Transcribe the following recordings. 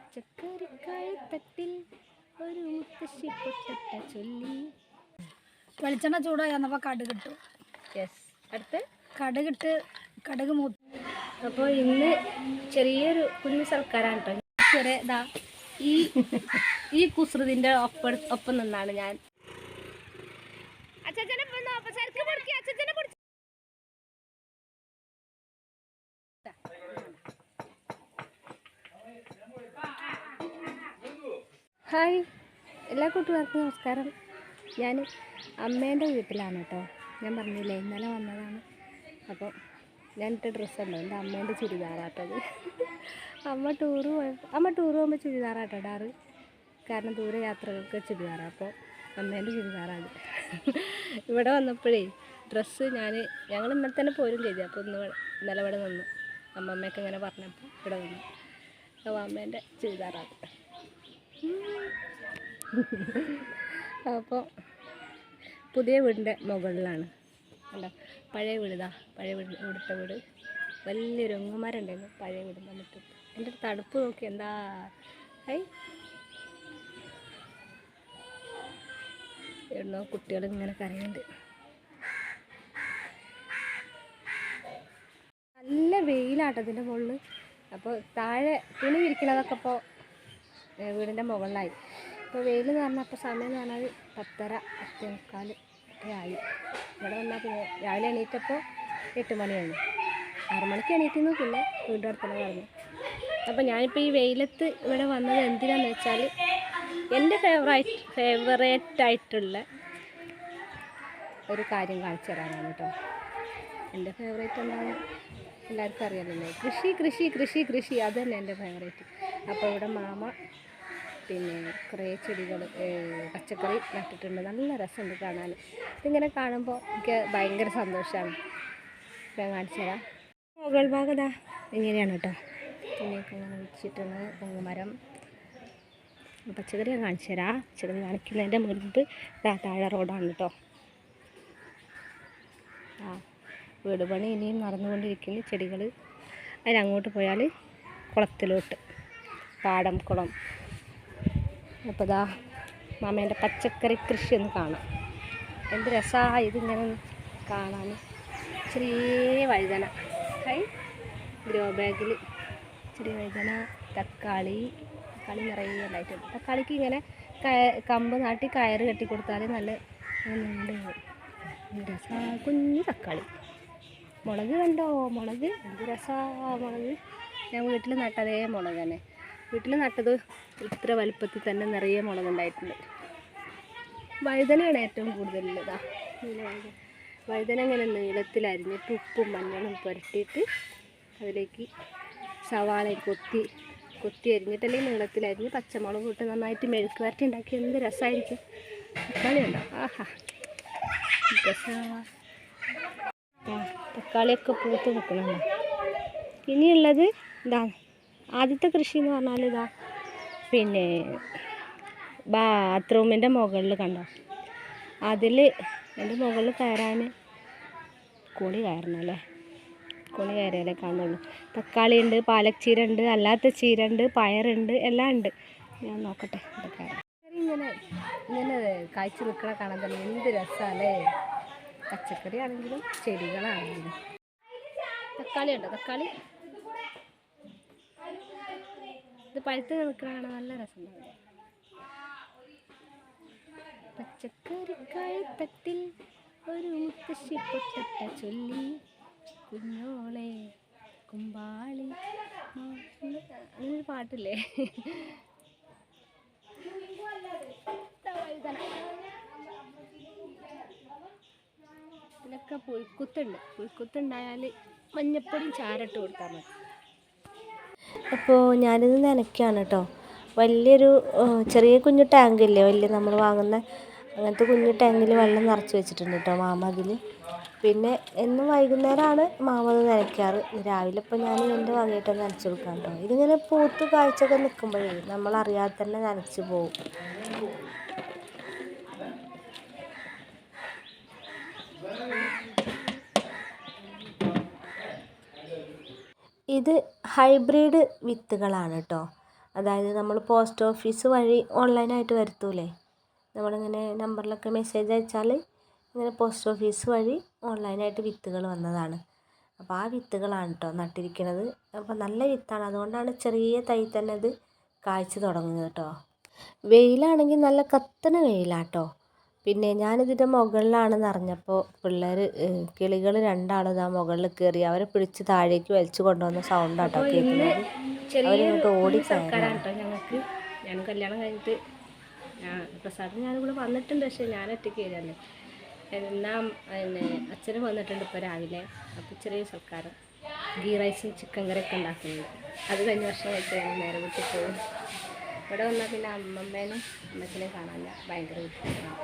പച്ചക്കറിക്കായത്തട്ടിൽ ഒരു മുത്തശ്ശി പൊട്ടട്ട ചൊല്ലി. വെളിച്ചെണ്ണ ചൂടായി വന്നപ്പോൾ കടുകിട്ടു. യെസ്, അടുത്ത് കടുക് മൂത്ത്. അപ്പോൾ ഇന്ന് ചെറിയൊരു കുഞ്ഞു സൽക്കാരാണ് കേട്ടോ. ചെറിയ ഈ കുസൃതിൻ്റെ ഒപ്പം നിന്നാണ് ഞാൻ. ഹായ്, എല്ലാ കൂട്ടുകാർക്കും നമസ്കാരം. ഞാൻ അമ്മേൻ്റെ വീട്ടിലാണ് കേട്ടോ. ഞാൻ പറഞ്ഞില്ലേ ഇന്നലെ വന്നതാണ്. അപ്പോൾ ഞാനിട്ട ഡ്രസ്സുണ്ടോ എൻ്റെ അമ്മേൻ്റെ ചുരിദാറാട്ടത്. അമ്മ ടൂറ് പോകുമ്പോൾ ചുരിദാറാട്ടോ ഇടാറ്. കാരണം ദൂരെ യാത്രകൾക്ക് ചുരിദാറാണ്. അപ്പോൾ അമ്മേൻ്റെ ചുരിദാറാണ്. ഇവിടെ വന്നപ്പോഴേ ഡ്രസ്സ് ഞങ്ങൾ ഇന്നലെ തന്നെ പോരും ചെയ്തു. അപ്പോൾ ഇന്നലെ ഇവിടെ നിന്നു. അമ്മമ്മയൊക്കെ ഇങ്ങനെ പറഞ്ഞപ്പോൾ ഇവിടെ വന്നു. അപ്പോൾ അമ്മേൻ്റെ ചുരിദാറാണ്. അപ്പോൾ പുതിയ വീടിൻ്റെ മുകളിലാണ് അല്ലോ. പഴയ ഇവിടുത്തെ വീട് വലിയൊരു ഒങ്ങുമരണ്ടായിരുന്നു പഴയ വീടിൻ്റെ മുറ്റത്ത്. എൻ്റെ തണുപ്പ് നോക്കി എന്താ എവിടുന്നോ കുട്ടികൾ ഇങ്ങനെ കരയുന്നുണ്ട്. നല്ല വെയിലാട്ടത്തിൻ്റെ മുകളിൽ. അപ്പോൾ താഴെ തുണി വിരിക്കണതൊക്കെ ഇപ്പോൾ വീടിൻ്റെ മുകളിലായി. ഇപ്പോൾ വെയിൽ എന്ന് പറഞ്ഞാൽ അപ്പോൾ സമയം എന്ന് പറഞ്ഞാൽ 10:30-10:45 ഒക്കെ ആയി. ഇവിടെ വന്നാൽ പിന്നെ രാവിലെ എണീറ്റപ്പോൾ 8 മണിയാണ്. 6 മണിക്ക് എണീറ്റിരുന്നു. പിന്നെ വീണ്ടും അടുത്തന്നെ പറഞ്ഞു. അപ്പോൾ ഞാനിപ്പോൾ ഈ വെയിലത്ത് ഇവിടെ വന്നത് എന്തിനാന്ന് വെച്ചാൽ എൻ്റെ ഫേവറേറ്റായിട്ടുള്ള ഒരു കാര്യം കാണിച്ചു തരാനാണ് കേട്ടോ. എൻ്റെ ഫേവറേറ്റ് എന്താണ് എല്ലാവർക്കും അറിയാമല്ലോ. കൃഷി അത് തന്നെ എൻ്റെ ഫേവറേറ്റ്. അപ്പോൾ ഇവിടെ മാമ പിന്നെ കുറേ ചെടികൾ പച്ചക്കറി നട്ടിട്ടുണ്ട്. നല്ല രസമുണ്ട് കാണാൻ. ഇതിങ്ങനെ കാണുമ്പോൾ എനിക്ക് ഭയങ്കര സന്തോഷമാണ്. ഞാൻ കാണിച്ചു തരാം. മുകൾ ഭാഗം ഇങ്ങനെയാണ് കേട്ടോ. പിന്നെയൊക്കെ ഇങ്ങനെ വെച്ചിട്ടുണ്ട്. തെങ്ങുമരം, പച്ചക്കറി ഞാൻ കാണിച്ചു തരാം. പച്ചക്കറി കാണിക്കുന്നതിൻ്റെ മുൻപ് താഴെ റോഡാണ് കേട്ടോ. വീട് പണി ഇനിയും നടന്നുകൊണ്ടിരിക്കുന്നു. ചെടികൾ അതിനങ്ങോട്ട് പോയാൽ കുളത്തിലോട്ട്, പാടം, കുളം. അപ്പോൾ മാമേൻ്റെ പച്ചക്കറി കൃഷി ഒന്ന് കാണാം. എന്ത് രസമാണ് ഇതിങ്ങനെ കാണാൻ. ചെറിയ വഴുതന, ഗ്രോ ബാഗിൽ ചെറിയ വഴുതന, തക്കാളി നിറയെ ഉണ്ടായിട്ടുണ്ട്. തക്കാളിക്ക് ഇങ്ങനെ കമ്പ് നാട്ടി കയറ് കെട്ടി കൊടുത്താൽ നല്ല നീണ്ട് രസമാണ്. കുഞ്ഞു തക്കാളി. മുളക് കണ്ടോ? മുളക് എന്ത് രസമാണ്. മുളക് ഞാൻ വീട്ടിൽ നട്ടതേ മുളക് തന്നെ. വീട്ടിൽ നട്ടത് ഇത്ര വലുപ്പത്തിൽ തന്നെ നിറയെ മുളകുണ്ടായിട്ടുണ്ട്. വഴുതനയാണ് ഏറ്റവും കൂടുതലുള്ളത്. വഴുതന ഇങ്ങനെ നീളത്തിലരിഞ്ഞിട്ട് ഉപ്പും മഞ്ഞളും പുരട്ടിയിട്ട് അതിലേക്ക് സവാള കൊത്തി അരിഞ്ഞിട്ട് അല്ലെങ്കിൽ നീളത്തിലരിഞ്ഞ് പച്ചമുളക് ഇട്ട് നന്നായിട്ട് മെഴുക്ക് വരട്ടി ഉണ്ടാക്കി എന്ത് രസമായിരിക്കും. തക്കാളി ഉണ്ടോ? ആഹാ, രസമാണ്. തക്കാളിയൊക്കെ പൂത്ത് നിൽക്കുന്നുണ്ടോ? ഇനിയുള്ളത് ആദ്യത്തെ കൃഷി എന്ന് പറഞ്ഞാൽ പിന്നെ ബാത്റൂമിൻ്റെ മുകളിൽ കണ്ടോ. എൻ്റെ മുകളിൽ കയറാൻ കോണി കയറണമല്ലേ. കോണി കയറിയാലേ കാണുള്ളൂ. തക്കാളി ഉണ്ട്, പാലച്ചീര ഉണ്ട്, അല്ലാത്ത ചീര ഉണ്ട്, പയറുണ്ട്, എല്ലാം ഉണ്ട്. ഞാൻ നോക്കട്ടെ. ഇതൊക്കെ ഇങ്ങനെ കായ്ച്ചു നിൽക്കണ കാണാൻ തന്നെ എന്ത് രസമല്ലേ. പച്ചക്കറി ആണെങ്കിലും ചെടികളാണെങ്കിലും. തക്കാളി ഉണ്ടോ? തക്കാളി ഇത് പഴുത്ത് നിൽക്കണതാണ് നല്ല രസമുണ്ടാവും. പച്ചക്കറിക്കായത്തട്ടിൽ ഒരു മുത്തശ്ശി പൊട്ടട്ട ചൊല്ലി, കുഞ്ഞോളെ കുമ്പാളി, അങ്ങനൊരു പാട്ടില്ലേ. ഇതിലൊക്കെ പുൽക്കുത്തുണ്ടായാൽ മഞ്ഞപ്പൊടിയും ചാരട്ട് കൊടുത്താൽ മതി. അപ്പോൾ ഞാനിത് നനയ്ക്കുകയാണ് കേട്ടോ. വലിയൊരു ചെറിയ കുഞ്ഞു ടാങ്കില്ലേ, വലിയ നമ്മൾ വാങ്ങുന്ന അങ്ങനത്തെ കുഞ്ഞു ടാങ്കിൽ വെള്ളം നിറച്ച് വെച്ചിട്ടുണ്ട് കേട്ടോ മാമ അതിൽ. പിന്നെ എന്നും വൈകുന്നേരമാണ് മാമ അത് നനയ്ക്കാറ്. രാവിലെ ഇപ്പോൾ ഞാൻ എൻ്റെ വകയായിട്ട് നനച്ച് കൊടുക്കാം കേട്ടോ. ഇതിങ്ങനെ പൂത്ത് കാഴ്ചയൊക്കെ നിൽക്കുമ്പോഴേ നമ്മളറിയാതെ തന്നെ നനച്ച് പോകും. ഇത് ഹൈബ്രിഡ് വിത്തുകളാണ് കേട്ടോ. അതായത് നമ്മൾ പോസ്റ്റ് ഓഫീസ് വഴി ഓൺലൈനായിട്ട് വരുത്തൂലേ, നമ്മളിങ്ങനെ നമ്പറിലൊക്കെ മെസ്സേജ് അയച്ചാൽ ഇങ്ങനെ പോസ്റ്റ് ഓഫീസ് വഴി ഓൺലൈനായിട്ട് വിത്തുകൾ വന്നതാണ്. അപ്പോൾ ആ വിത്തുകളാണ് കേട്ടോ നട്ടിരിക്കുന്നത്. അപ്പോൾ നല്ല വിത്താണ്, അതുകൊണ്ടാണ് ചെറിയ തൈ തന്നെ ഇത് കായ്ച്ച് തുടങ്ങുന്നത് കേട്ടോ. വെയിലാണെങ്കിൽ നല്ല കത്തണ വെയിലാട്ടോ. പിന്നെ ഞാനിതിൻ്റെ മുകളിലാണെന്ന് അറിഞ്ഞപ്പോൾ കിളികൾ രണ്ടാളും ഇതാ മുകളിൽ കയറി അവരെ പിടിച്ച് താഴേക്ക് വലിച്ചു കൊണ്ടുവന്ന സൗണ്ടാട്ടോ കേൾക്കുന്നത്. അവരിങ്ങോട്ട് ഓടിക്കയറാണ് കേട്ടോ ഞങ്ങൾക്ക്. ഞാൻ കല്യാണം കഴിഞ്ഞിട്ട് പ്രസാദം ഞാനിവിടെ വന്നിട്ടുണ്ട്, പക്ഷേ ഞാൻ ഒറ്റയ്ക്ക് കയറിയല്ലേ. എന്നാൽ പിന്നെ അച്ഛനും വന്നിട്ടുണ്ട് ഇപ്പോൾ രാവിലെ. അപ്പോൾ ചെറിയ സൽക്കാരം ഗീ റൈസും ചിക്കൻ കറിയൊക്കെ ഉണ്ടാക്കുന്നുണ്ട്. അത് കഴിഞ്ഞ വർഷം വെച്ച് ഞങ്ങൾ നേരെ വീട്ടിൽ പോകും. ഇവിടെ വന്നാൽ പിന്നെ അമ്മമ്മേനും അമ്മച്ചനെയും കാണാനില്ല, ഭയങ്കര ബുദ്ധിമുട്ടാണ്.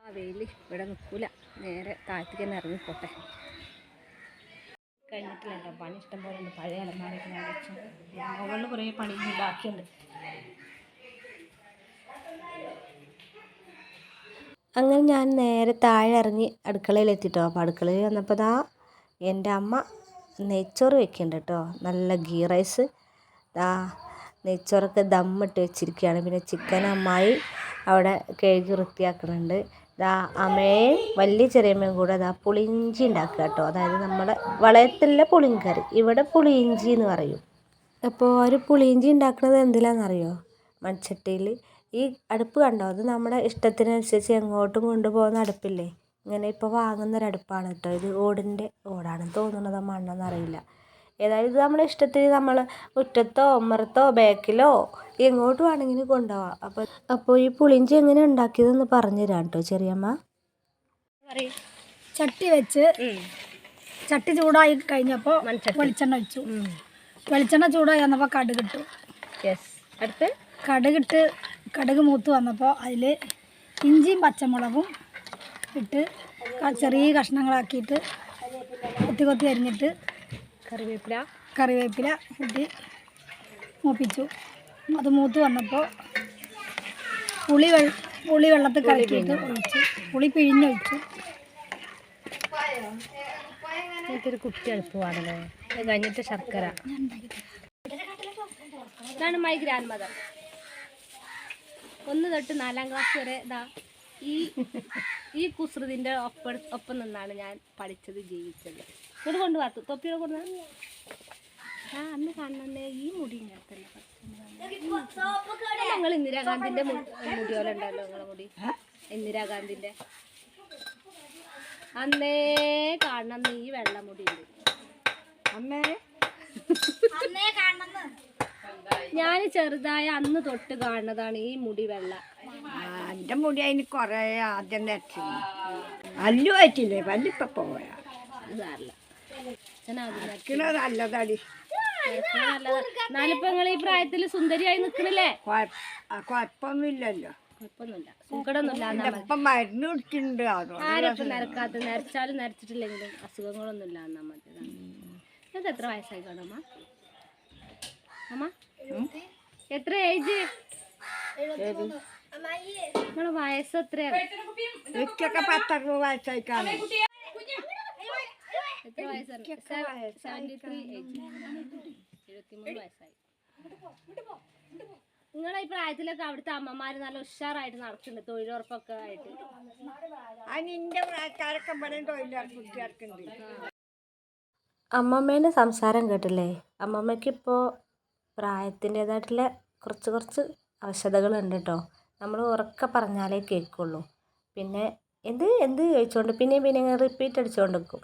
ആ വെയിൽ ഇവിടെ നിൽക്കില്ല, നേരെ താഴത്തേക്ക് തന്നെ ഇറങ്ങിപ്പോട്ടെ. കഴിഞ്ഞിട്ടില്ല കേട്ടോ, പണി ഇഷ്ടം പോലെ ഉണ്ട്. പഴയ അലമാരയൊക്കെ ഞാൻ വെച്ചു, മുകളിൽ കുറേ പണി ബാക്കിയുണ്ട്. അങ്ങനെ ഞാൻ നേരെ താഴെ ഇറങ്ങി അടുക്കളയിലെത്തിട്ടോ. അപ്പോൾ അടുക്കളയിൽ വന്നപ്പോൾ എൻ്റെ അമ്മ നെയ്ച്ചോറ് വെക്കുന്നുണ്ട് കേട്ടോ. നല്ല ഗീ റൈസ് നെയ്ച്ചോറൊക്കെ ദമ്മിട്ട് വെച്ചിരിക്കുകയാണ്. പിന്നെ ചിക്കൻ അമ്മായി അവിടെ കഴുകി വൃത്തിയാക്കുന്നുണ്ട്. അമ്മയും വലിയ ചെറിയമ്മയും കൂടെ പുളിയിഞ്ചി ഉണ്ടാക്കുക കേട്ടോ. അതായത് നമ്മുടെ വളയത്തിലെ പുളിങ്കറി, ഇവിടെ പുളിയിഞ്ചി എന്ന് പറയും. അപ്പോൾ ഒരു പുളിയിഞ്ചി ഉണ്ടാക്കുന്നത് എന്തിലാണെന്നറിയോ? മൺചട്ടിയിൽ ഈ അടുപ്പ് കണ്ടോ, അത് നമ്മുടെ ഇഷ്ടത്തിനനുസരിച്ച് എങ്ങോട്ടും കൊണ്ടുപോകുന്ന അടുപ്പില്ലേ, ഇങ്ങനെ ഇപ്പോൾ വാങ്ങുന്നൊരടുപ്പാണ് കേട്ടോ. ഇത് ഓടാണെന്ന് തോന്നുന്നത്, മണ്ണെന്നറിയില്ല. ഏതായാലും ഇത് നമ്മളെ ഇഷ്ടത്തിന് നമ്മൾ മുറ്റത്തോ ഉമ്മറത്തോ ബാക്കിലോ എങ്ങോട്ട് വേണമെങ്കിലും കൊണ്ടുപോകാം. അപ്പോൾ ഈ പുളിഞ്ചി എങ്ങനെ ഉണ്ടാക്കിയതെന്ന് പറഞ്ഞു തരാം കേട്ടോ ചെറിയമ്മ. ചട്ടി വെച്ച് ചട്ടി ചൂടായി കഴിഞ്ഞപ്പോൾ വെളിച്ചെണ്ണ ഒഴിച്ചു. വെളിച്ചെണ്ണ ചൂടായി വന്നപ്പോൾ കടുകിട്ടു. അടുത്ത് കടുക് മൂത്ത് വന്നപ്പോൾ അതിൽ ഇഞ്ചിയും പച്ചമുളകും ഇട്ട് ചെറിയ കഷ്ണങ്ങളാക്കിയിട്ട് കൊത്തി അരിഞ്ഞിട്ട് കറിവേപ്പില ഇട്ട് മൂപ്പിച്ചു. അത് മൂത്ത് വന്നപ്പോൾ പുളി വെള്ളത്തിൽ കലക്കിയിട്ട് ഒഴിച്ചു, പുളി പിഴിഞ്ഞൊഴിച്ചു. എനിക്കൊരു കുട്ടി എളുപ്പമാണല്ലോ. അത് കഴിഞ്ഞിട്ട് ശർക്കര. ഇതാണ് മൈ ഗ്രാൻഡ് മദർ. 1 തൊട്ട് 4ാം ക്ലാസ് വരെ ഈ കുസൃതിൻ്റെ ഒപ്പം നിന്നാണ് ഞാൻ പഠിച്ചത്, ജീവിച്ചത്. ഇവിടെ കൊണ്ട് വാർത്തു തൊപ്പിയുടെ കൊണ്ട് അന്ന് കാണുന്നേ ഈ മുടി ഇങ്ങനത്തല്ല. ഞങ്ങൾ ഇന്ദിരാഗാന്ധിൻ്റെ മുടി പോലെ ഉണ്ടല്ലോ നിങ്ങളെ മുടി. ഇന്ദിരാഗാന്ധിൻ്റെ അന്നേ കാണുന്ന ഈ വെള്ളമുടി ഉണ്ട്. ഞാൻ ചെറുതായ അന്ന് തൊട്ട് കാണുന്നതാണ് ഈ മുടി വെള്ള. എൻ്റെ മുടി അതിന് കുറേ ആദ്യം നരച്ചു അല്ലു ആയിട്ടില്ലേ, പല്ലിപ്പം പോയാ നല്ലതടി. എന്നാലിപ്പോ നിങ്ങൾ ഈ പ്രായത്തിൽ സുന്ദരിയായി നിക്കണില്ലേ? കുഴപ്പമൊന്നുമില്ലല്ലോ, കുഴപ്പമൊന്നുമില്ല, സുഖടൊന്നുമില്ല. ഇപ്പം മരുന്ന് കുടിക്കുന്നുണ്ട്. ആരൊപ്പം നരക്കാത്ത, നരച്ചാലും നരച്ചിട്ടില്ലെങ്കിലും അസുഖങ്ങളൊന്നും ഇല്ല. എന്നാ മതി. നിങ്ങൾക്ക് എത്ര വയസ്സായി കാണും അമ്മ? എത്ര ഏജ്? നിങ്ങളെ വയസ്സ് എത്രയാണ്? എനിക്കൊക്കെ 10-60 വയസ്സായി കാണും. എത്ര വയസ്സാണ്? 73 ഏജ്, 73 വയസ്സായി. നിങ്ങളെ ഈ പ്രായത്തിലൊക്കെ അവിടുത്തെ അമ്മമാർ നല്ല ഉഷാറായിട്ട് നടക്കുന്നുണ്ട്, തൊഴിലുറപ്പൊക്കെ ആയിട്ട്. അതിൻ്റെ പ്രായക്കാരൊക്കെ ഇവിടെ തൊഴിലുറപ്പുണ്ട്. അമ്മമ്മേൻ്റെ സംസാരം കേട്ടില്ലേ? അമ്മമ്മയ്ക്കിപ്പോൾ പ്രായത്തിൻ്റേതായിട്ടുള്ള കുറച്ച് അവശതകളുണ്ട് കേട്ടോ. നമ്മൾ ഉറക്കെ പറഞ്ഞാലേ കേൾക്കുള്ളൂ. പിന്നെ എന്ത് ചോദിച്ചുകൊണ്ട് പിന്നെ റിപ്പീറ്റ് അടിച്ചുകൊണ്ട് നിൽക്കും.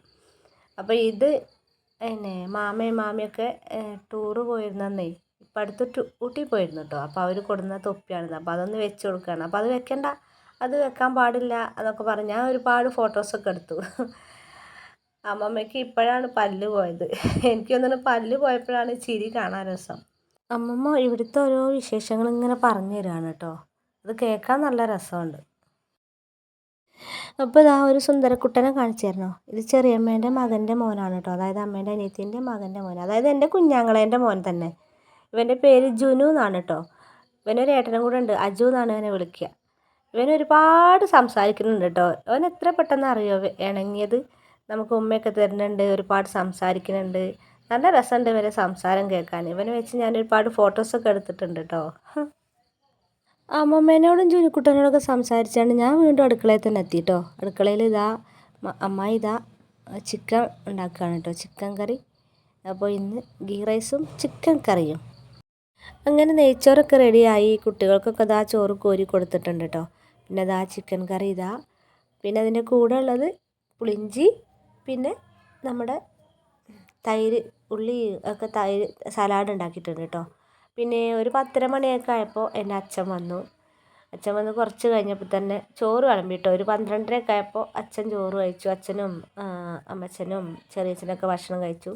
അപ്പോൾ ഇത് മാമയും മാമിയൊക്കെ ടൂറ് പോയിരുന്നേ, ഇപ്പം അടുത്ത് ഊട്ടി പോയിരുന്നു കേട്ടോ. അപ്പോൾ അവർ കൊടുന്ന തൊപ്പിയാണിത്. അപ്പോൾ അതൊന്ന് വെച്ച് കൊടുക്കുകയാണ്. അപ്പോൾ അത് വെക്കണ്ട, അത് വെക്കാൻ പാടില്ല എന്നൊക്കെ പറഞ്ഞ് ഞാൻ ഒരുപാട് ഫോട്ടോസൊക്കെ എടുത്തു. അമ്മമ്മയ്ക്ക് ഇപ്പോഴാണ് പല്ല് പോയത്. എനിക്ക് തോന്നുന്നു പല്ല് പോയപ്പോഴാണ് ചിരി കാണാൻ രസം. അമ്മമ്മ ഇവിടുത്തെ ഓരോ വിശേഷങ്ങൾ ഇങ്ങനെ പറഞ്ഞു തരാണ് കേട്ടോ. അത് കേൾക്കാൻ നല്ല രസമുണ്ട്. അപ്പോൾ ഇതാ ഒരു സുന്ദരക്കുട്ടനെ കാണിച്ചു തരണോ? ഇത് ചെറിയമ്മേൻ്റെ മകൻ്റെ മോനാണ് കേട്ടോ. അതായത് അമ്മേൻ്റെ അനിയത്തിൻ്റെ മകൻ്റെ മോൻ, അതായത് എൻ്റെ കുഞ്ഞാങ്ങളേൻ്റെ മോൻ തന്നെ. ഇവൻ്റെ പേര് ജുനു എന്നാണ് കേട്ടോ. ഇവനൊരു ഏട്ടനും കൂടെ ഉണ്ട്, അജു എന്നാണ് ഇവനെ വിളിക്കുക. ഇവൻ ഒരുപാട് സംസാരിക്കുന്നുണ്ട് കേട്ടോ. അവൻ എത്ര പെട്ടെന്ന് അറിയോ ഇണങ്ങിയത്. നമുക്ക് ഉമ്മയൊക്കെ തരുന്നുണ്ട്, ഒരുപാട് സംസാരിക്കുന്നുണ്ട്, നല്ല രസമുണ്ട് ഇവരെ സംസാരം കേൾക്കാൻ. ഇവനെ വെച്ച് ഞാൻ ഒരുപാട് ഫോട്ടോസൊക്കെ എടുത്തിട്ടുണ്ട് കേട്ടോ. അമ്മമ്മേനോടും ജുനിക്കുട്ടനോടൊക്കെ സംസാരിച്ചാണ് ഞാൻ വീണ്ടും അടുക്കളയിൽ തന്നെ എത്തി കേട്ടോ. അടുക്കളയിൽ ഇതാ അമ്മായി ഇതാ ചിക്കൻ ഉണ്ടാക്കുകയാണ് കേട്ടോ, ചിക്കൻ കറി. അപ്പോൾ ഇന്ന് ഗീ റൈസും ചിക്കൻ കറിയും. അങ്ങനെ നെയ്ച്ചോറൊക്കെ റെഡിയായി. കുട്ടികൾക്കൊക്കെ ഇതാ ചോറ് കോരി കൊടുത്തിട്ടുണ്ട് കേട്ടോ. പിന്നെ ഇതാ ചിക്കൻ കറി ഇതാ, പിന്നെ അതിൻ്റെ കൂടെ ഉള്ളത് പുളിഞ്ചി, പിന്നെ നമ്മുടെ തൈര്, ഉള്ളി ഒക്കെ തൈര് സലാഡ് ഉണ്ടാക്കിയിട്ടുണ്ട് കേട്ടോ. പിന്നെ ഒരു 10:30 മണിയൊക്കെ ആയപ്പോൾ എൻ്റെ അച്ഛൻ വന്നു. അച്ഛൻ വന്ന് കുറച്ച് കഴിഞ്ഞപ്പോൾ തന്നെ ചോറ് വിളമ്പിട്ടോ. ഒരു 12:30 ആയപ്പോൾ അച്ഛൻ ചോറ് കഴിച്ചു. അച്ഛനും അമ്മച്ചനും ചെറിയച്ഛനൊക്കെ ഭക്ഷണം കഴിച്ചു.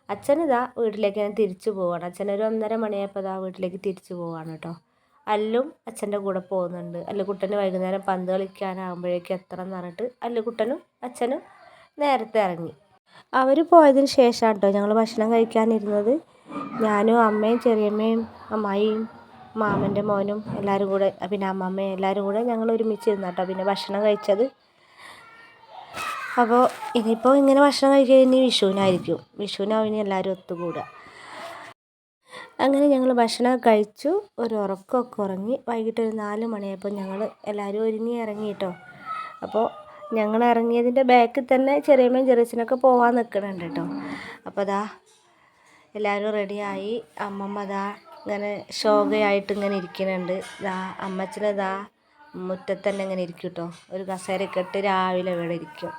അച്ഛനിതാ വീട്ടിലേക്ക് ഞാൻ തിരിച്ചു പോവുകയാണ്. അച്ഛനൊരു 1:30 മണിയായപ്പോൾ ഇതാ വീട്ടിലേക്ക് തിരിച്ചു പോവുകയാണ് കേട്ടോ. അല്ലും അച്ഛൻ്റെ കൂടെ പോകുന്നുണ്ട്. അല്ലുകുട്ടന് വൈകുന്നേരം പന്ത് കളിക്കാനാകുമ്പോഴേക്കും എത്തണം എന്ന് പറഞ്ഞിട്ട് അല്ലുകുട്ടനും അച്ഛനും നേരത്തെ ഇറങ്ങി. അവർ പോയതിന് ശേഷമാണ് കേട്ടോ ഞങ്ങൾ ഭക്ഷണം കഴിക്കാനിരുന്നത്. ഞാനും അമ്മയും ചെറിയമ്മയും അമ്മായിയും മാമൻ്റെ മോനും എല്ലാവരും കൂടെ, പിന്നെ അമ്മമ്മയും എല്ലാവരും കൂടെ ഞങ്ങൾ ഒരുമിച്ചിരുന്നു കേട്ടോ പിന്നെ ഭക്ഷണം കഴിച്ചത്. അപ്പോൾ ഇനിയിപ്പോൾ ഇങ്ങനെ ഭക്ഷണം കഴിക്കുക ഇനി വിഷുവിനായിരിക്കും. വിഷുവിനാവും എല്ലാവരും ഒത്തുകൂടുക. അങ്ങനെ ഞങ്ങൾ ഭക്ഷണം കഴിച്ചു, ഒരു ഉറക്കമൊക്കെ ഉറങ്ങി. വൈകിട്ട് ഒരു 4 മണിയായപ്പോൾ ഞങ്ങൾ എല്ലാവരും ഒരുങ്ങി ഇറങ്ങി കേട്ടോ. അപ്പോൾ ഞങ്ങൾ ഇറങ്ങിയതിൻ്റെ ബാക്കിൽ തന്നെ ചെറിയമ്മയും ചെറിയച്ഛനൊക്കെ പോകാൻ നിൽക്കുന്നുണ്ട് കേട്ടോ. അപ്പോൾ അതാ എല്ലാവരും റെഡിയായി. അമ്മമ്മ അതാ ഇങ്ങനെ ശോകയായിട്ട് ഇങ്ങനെ ഇരിക്കുന്നുണ്ട്. ഇതാ അമ്മച്ചനിതാ മുറ്റത്ത് തന്നെ ഇങ്ങനെ ഇരിക്കും കേട്ടോ. ഒരു കസേരയൊക്കെ ഇട്ട് രാവിലെ ഇവിടെ ഇരിക്കും.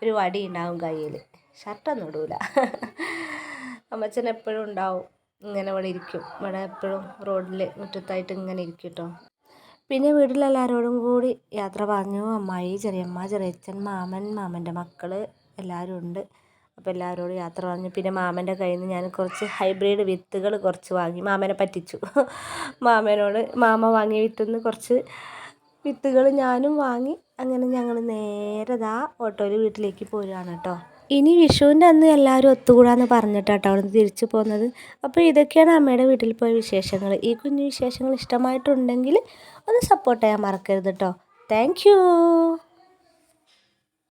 ഒരു വടി ഉണ്ടാവും കയ്യിൽ, ഷർട്ടൊന്നും ഇടൂല. അമ്മച്ചൻ എപ്പോഴും ഉണ്ടാവും ഇങ്ങനെ ഇവിടെ ഇരിക്കും. ഇവിടെ എപ്പോഴും റോഡിൽ മുറ്റത്തായിട്ട് ഇങ്ങനെ ഇരിക്കും കേട്ടോ. പിന്നെ വീട്ടിലെല്ലാവരോടും കൂടി യാത്ര പറഞ്ഞു. അമ്മായി, ചെറിയമ്മ, ചെറിയച്ഛൻ, മാമൻ, മാമൻ്റെ മക്കൾ എല്ലാവരും ഉണ്ട്. അപ്പോൾ എല്ലാവരോടും യാത്ര പറഞ്ഞു. പിന്നെ മാമൻ്റെ കയ്യിൽ നിന്ന് ഞാൻ കുറച്ച് ഹൈബ്രിഡ് വിത്തുകൾ കുറച്ച് വാങ്ങി. മാമനെ പറ്റിച്ചു. മാമ വാങ്ങിയ വിത്തിൽ നിന്ന് കുറച്ച് വിത്തുകൾ ഞാനും വാങ്ങി. അങ്ങനെ ഞങ്ങൾ നേരെ ഓട്ടോയിൽ വീട്ടിലേക്ക് പോരുകയാണ് കേട്ടോ. ഇനി വിഷുവിൻ്റെ അന്ന് എല്ലാവരും ഒത്തുകൂടാന്ന് പറഞ്ഞിട്ടാട്ടോ അവിടെ നിന്ന് തിരിച്ചു പോകുന്നത്. അപ്പോൾ ഇതൊക്കെയാണ് അമ്മയുടെ വീട്ടിൽ പോയ വിശേഷങ്ങൾ. ഈ കുഞ്ഞു വിശേഷങ്ങൾ ഇഷ്ടമായിട്ടുണ്ടെങ്കിൽ ഒന്ന് സപ്പോർട്ട് ചെയ്യാൻ മറക്കരുത് കേട്ടോ. Thank you.